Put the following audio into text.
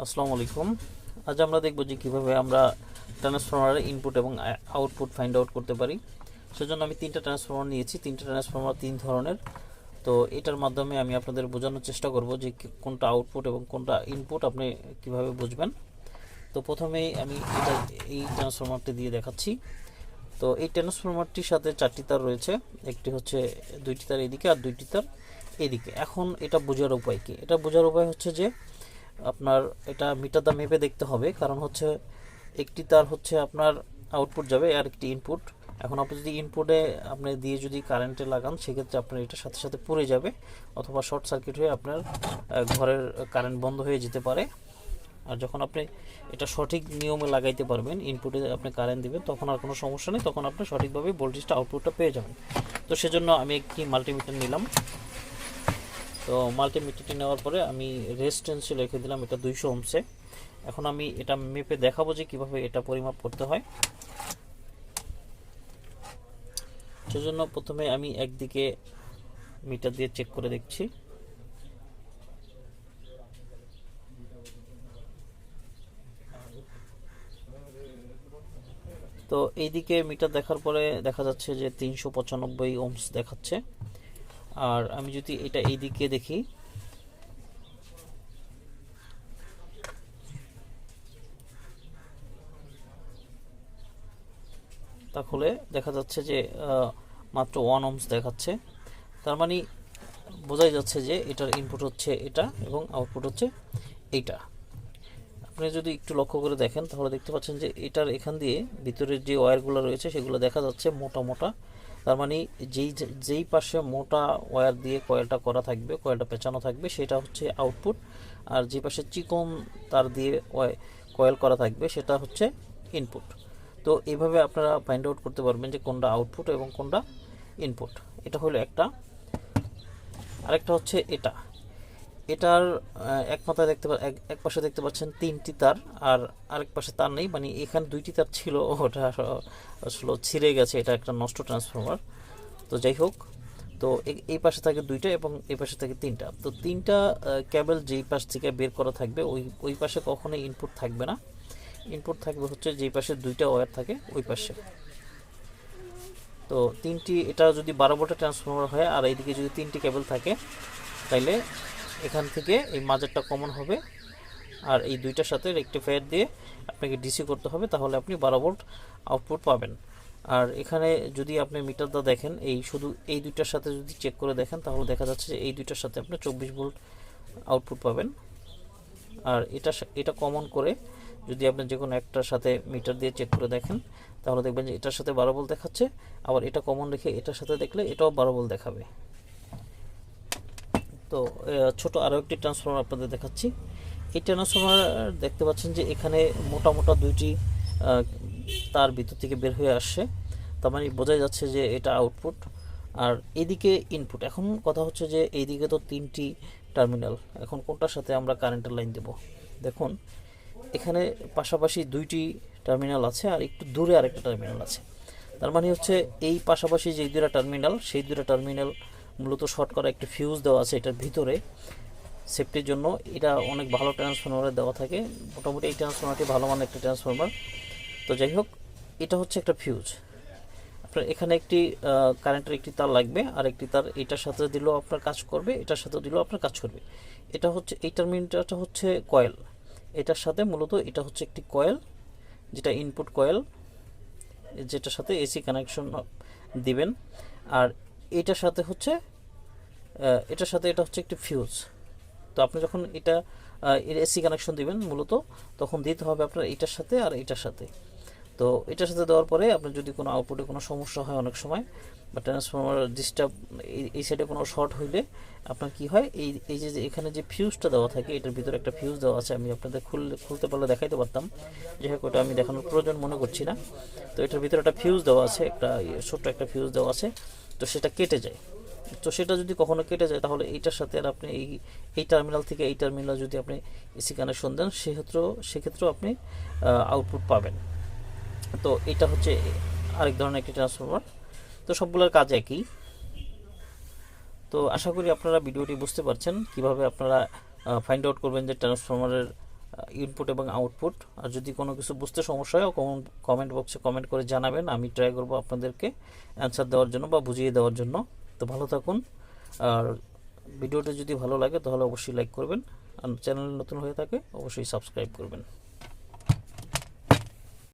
আসসালামু আলাইকুম। আজ আমরা দেখব যে কিভাবে আমরা ট্রান্সফরমারের ইনপুট এবং আউটপুট ফাইন্ড আউট করতে পারি। সেজন্য আমি তিনটা ট্রান্সফরমার নিয়েছি। তিনটা ট্রান্সফরমার তিন ধরনের। তো এটার মাধ্যমে আমি আপনাদের বোঝানোর চেষ্টা করব যে কোনটা আউটপুট এবং কোনটা ইনপুট আপনি কিভাবে বুঝবেন। তো প্রথমেই আমি এই ট্রান্সফরমারটি দিয়ে দেখাচ্ছি। তো এই ট্রান্সফরমারটির সাথে চারটি তার রয়েছে। একটি হচ্ছে দুইটি তার এদিকে আর দুইটি তার এদিকে। এখন এটা বোঝার উপায় কি? এটা বোঝার উপায় হচ্ছে যে আপনার এটা মিটার দা মেপে দেখতে হবে, কারণ হচ্ছে একটি তার হচ্ছে আপনার আউটপুট যাবে আর একটি ইনপুট। এখন আপনি যদি ইনপুটে আপনি দিয়ে যদি কারেন্টে লাগান, সেক্ষেত্রে আপনার এটা সাথে সাথে পুড়ে যাবে অথবা শর্ট সার্কিট হয়ে আপনার ঘরের কারেন্ট বন্ধ হয়ে যেতে পারে। আর যখন আপনি এটা সঠিক নিয়মে লাগাইতে পারবেন, ইনপুটে আপনি কারেন্ট দেবেন, তখন আর কোনো সমস্যা নেই, তখন আপনি সঠিকভাবে ভোল্টেজটা আউটপুটটা পেয়ে যাবেন। তো সেজন্য আমি একটি মাল্টিমিটার নিলাম। তো মাল্টিমিটারটি নেওয়ার পরে আমি রেজিস্ট্যান্সে লিখে দিলাম এটা 200 ওহমসে। এখন আমি এটা মেপে দেখাবো যে কিভাবে এটা পরিমাপ করতে হয়। সেজন্য প্রথমে আমি একদিকে মিটার দিয়ে চেক করে দেখছি। তো এইদিকে মিটার দেখার পরে দেখা যাচ্ছে যে 395 ওহমস দেখাচ্ছে। আর আমি যদি এটা এইদিকে দেখি, তাহলে দেখা যাচ্ছে যে মাত্র 1 ওহমস দেখাচ্ছে। তার মানে বোঝাই যাচ্ছে যে এটার ইনপুট হচ্ছে এটা এবং আউটপুট হচ্ছে এইটা। আপনি যদি একটু লক্ষ্য করে দেখেন তাহলে দেখতে পাচ্ছেন যে এটার এখান দিয়ে ভিতরের যে ওয়্যারগুলো রয়েছে সেগুলো দেখা যাচ্ছে মোটা মোটা। তার মানে যেই পাশে মোটা ওয়্যার দিয়ে কয়েলটা করা থাকবে, কয়েলটা পেঁচানো থাকবে, সেটা হচ্ছে আউটপুট। আর যে পাশে চিকন তার দিয়ে কয়েল করা থাকবে সেটা হচ্ছে ইনপুট। তো এইভাবে আপনারা ফাইন্ড আউট করতে পারবেন যে কোনটা আউটপুট এবং কোনটা ইনপুট। এটা হলো একটা। আরেকটা হচ্ছে এটার এক মাথায় এক পাশে দেখতে পাচ্ছেন তিনটি তার, আর আরেক পাশে তার নেই, মানে এখানে দুইটি তার ছিল, ওটা আসলে ছিঁড়ে গেছে, এটা একটা নষ্ট ট্রান্সফরমার। তো যাই হোক, তো এই পাশে থাকে দুইটা এবং এই পাশে থাকে তিনটা। তো তিনটা কেবল যেই পাশ থেকে বের করা থাকবে ওই পাশে কখনোই ইনপুট থাকবে না। ইনপুট থাকবে হচ্ছে যেই পাশে দুইটা ওয়্যার থাকে ওই পাশে। তো এটা যদি 12 ভোল্টের ট্রান্সফরমার হয় আর এইদিকে যদি তিনটি কেবল থাকে, তাইলে এখান থেকে এই মাঝেরটা কমন হবে, আর এই দুইটার সাথে রেকটিফায়ার দিয়ে আপনাকে ডিসি করতে হবে, তাহলে আপনি 12 ভোল্ট আউটপুট পাবেন। আর এখানে যদি আপনি মিটারটা দেখেন, শুধু এই দুইটার সাথে যদি চেক করে দেখেন, তাহলে দেখা যাচ্ছে যে এই দুইটার সাথে আপনি 24 ভোল্ট আউটপুট পাবেন। আর এটা কমন করে যদি আপনি যে কোনো একটার সাথে মিটার দিয়ে চেক করে দেখেন, তাহলে দেখবেন যে এটার সাথে 12 ভোল্ট দেখাচ্ছে। আবার এটা কমন রেখে এটার সাথে দেখলে এটাও 12 ভোল্ট দেখাবে। তো ছোট আরও একটি ট্রান্সফরমার আপনাদের দেখাচ্ছি। এই ট্রান্সফরমার দেখতে পাচ্ছেন যে এখানে মোটা মোটা দুইটি তার ভিতর থেকে বের হয়ে আসছে। তার মানে বোঝা যাচ্ছে যে এটা আউটপুট আর এদিকে ইনপুট। এখন কথা হচ্ছে যে এইদিকে তো তিনটি টার্মিনাল, এখন কোনটার সাথে আমরা কারেন্টের লাইন দেব? দেখুন, এখানে পাশাপাশি দুইটি টার্মিনাল আছে আর একটু দূরে আরেকটা টার্মিনাল আছে। তার মানে হচ্ছে এই পাশাপাশি যে দুইটা টার্মিনাল, সেই দুইটা টার্মিনাল মূলত শর্ট করা একটা ফিউজ দেওয়া আছে এটার ভিতরে সেফটির জন্য। এটা অনেক ভালো ট্রান্সফরমারে দেওয়া থাকে, মোটামুটি এই ট্রান্সফরমারটি ভালো মানের একটা ট্রান্সফরমার। তো যাই হোক, এটা হচ্ছে একটা ফিউজ। আপনার এখানে একটি কারেন্টের একটি তার লাগবে, আর একটি তার এটার সাথে দিলেও আপনার কাজ করবে, এটার সাথে দিলেও আপনার কাজ করবে। এটা হচ্ছে এই টার্মিনালটা হচ্ছে কয়েল, এটার সাথে মূলত এটা হচ্ছে একটি কয়েল, যেটা ইনপুট কয়েল, যেটার সাথে এসি কানেকশন দিবেন। আর এটার সাথে হচ্ছে এটা হচ্ছে একটি ফিউজ। তো আপনি যখন এটা এসি কানেকশন দিবেন মূলত, তখন দিতে হবে আপনার এটার সাথে আর এটার সাথে। তো এটার সাথে দেওয়ার পরে আপনার যদি কোনো আউটপুটে কোনো সমস্যা হয় অনেক সময়, বা ট্রান্সফরমার ডিস্টার্ব, এই সাইডে কোনো শর্ট হইলে আপনার কি হয়, এই যে এখানে যে ফিউজটা দেওয়া থাকে, এটার ভিতরে একটা ফিউজ দেওয়া আছে। আমি আপনাদের খুলতে পারলে দেখাইতে পারতাম, যাই হোক ওটা আমি দেখানোর প্রয়োজন মনে করছি না। তো এটার ভিতরে একটা ফিউজ দেওয়া আছে, একটা ছোট্ট একটা ফিউজ দেওয়া আছে। তো সেটা কেটে যায়। তো সেটা যদি কখনো কেটে যায়, তাহলে এইটার সাথে আর আপনি এই টার্মিনাল থেকে এই টার্মিনাল যদি আপনি এসি কানেকশন দেন, সেক্ষেত্রেও আপনি আউটপুট পাবেন। তো এটা হচ্ছে আরেক ধরনের একটি ট্রান্সফরমার। তো সবগুলোর কাজ একই। তো আশা করি আপনারা ভিডিওটি বুঝতে পারছেন কিভাবে আপনারা ফাইন্ড আউট করবেন যে ট্রান্সফরমারের ইনপুট এবং আউটপুট। আর যদি কোনো কিছু বুঝতে সমস্যা হয় কমেন্ট বক্সে কমেন্ট করে জানাবেন, আমি ট্রাই করব আপনাদেরকে অ্যান্সার দেওয়ার জন্য বা বুঝিয়ে দেওয়ার জন্য। তো ভালো থাকুন। আর ভিডিওটা যদি ভালো লাগে তাহলে অবশ্যই লাইক করবেন, আর চ্যানেল নতুন হয়ে থাকে অবশ্যই সাবস্ক্রাইব করবেন।